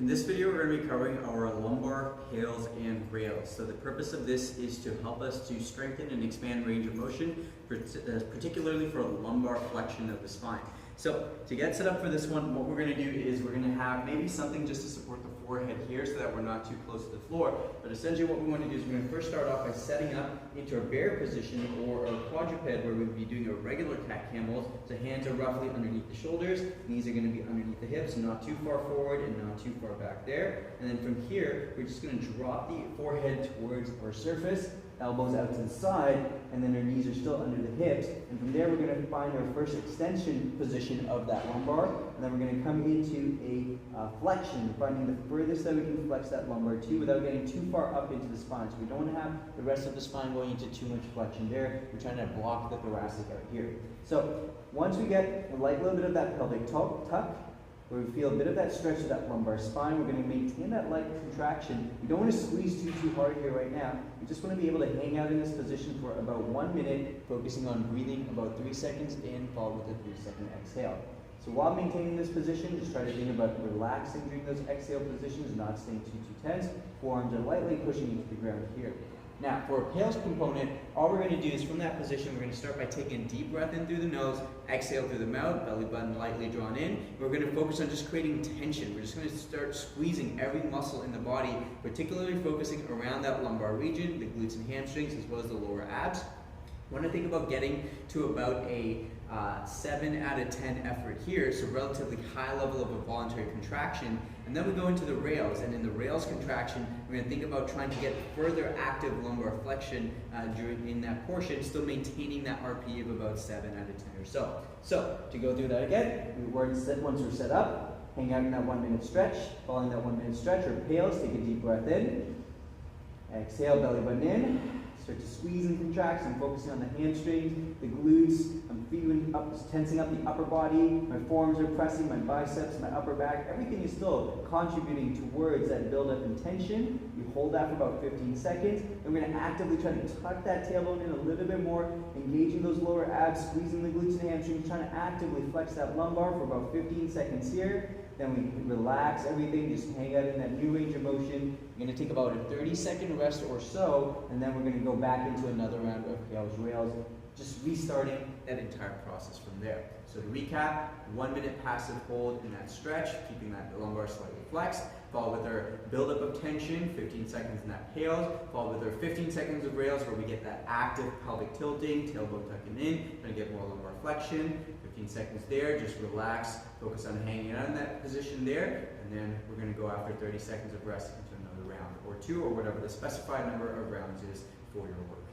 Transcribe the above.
In this video, we're going to be covering our lumbar, PAILs, and rails. So the purpose of this is to help us to strengthen and expand range of motion, particularly for lumbar flexion of the spine. So to get set up for this one, what we're going to do is we're going to have maybe something just to support the forehead here so that we're not too close to the floor. But essentially what we want to do is we're going to first start off by setting up into a bear position or a quadruped where we'd be doing a regular cat camel. So hands are roughly underneath the shoulders, knees are going to be underneath the hips, not too far forward and not too far back there. And then from here, we're just going to drop the forehead towards our surface, elbows out to the side, and then our knees are still under the hips. And from there, we're going to find our first extension position of that lumbar, and then we're going to come into a flexion, finding the furthest that we can flex that lumbar to without getting too far up into the spine. So we don't want to have the rest of the spine going into too much flexion there. We're trying to block the thoracic out here. So once we get a light little bit of that pelvic tuck, where we feel a bit of that stretch of that lumbar spine, we're going to maintain that light contraction. We don't want to squeeze too hard here right now. We just want to be able to hang out in this position for about 1 minute, focusing on breathing about 3 seconds in, followed with a 3-second exhale. So while maintaining this position, just try to think about relaxing during those exhale positions, not staying too tense. Forearms are lightly pushing into the ground here. Now, for a PAILs component, all we're going to do is from that position, we're going to start by taking a deep breath in through the nose, exhale through the mouth, belly button lightly drawn in. We're going to focus on just creating tension. We're just going to start squeezing every muscle in the body, particularly focusing around that lumbar region, the glutes and hamstrings, as well as the lower abs. I want to think about getting to about a 7 out of 10 effort here, so relatively high level of a voluntary contraction. And then we go into the rails, and in the rails contraction, we're going to think about trying to get further active lumbar flexion in that portion, still maintaining that RPE of about 7 out of 10 or so. So to go through that again, once we're set up, hang out in that 1 minute stretch. Following that 1 minute stretch or PAILs, take a deep breath in, exhale, belly button in. Start to squeeze and contract. So I'm focusing on the hamstrings, the glutes. I'm feeling up, tensing up the upper body. My forearms are pressing, my biceps, my upper back. Everything is still contributing towards that buildup in tension. You hold that for about 15 seconds. Then we're going to actively try to tuck that tailbone in a little bit more, engaging those lower abs, squeezing the glutes and hamstrings, trying to actively flex that lumbar for about 15 seconds here. Then we relax everything, just hang out in that new range of motion. We're going to take about a 30-second rest or so, and then we're going to go back into another round of PAILs rails, just restarting that entire process from there. So to recap, 1 minute passive hold in that stretch, keeping that lumbar slightly flexed, followed with our buildup of tension, 15 seconds in that PAILs, followed with our 15 seconds of rails where we get that active pelvic tilting, tailbone tucking in, trying to get more lumbar flexion. 15 seconds there, just relax, focus on hanging out in that position there, and then we're going to go after 30 seconds of rest into another round or two, or whatever the specified number of rounds is for your work.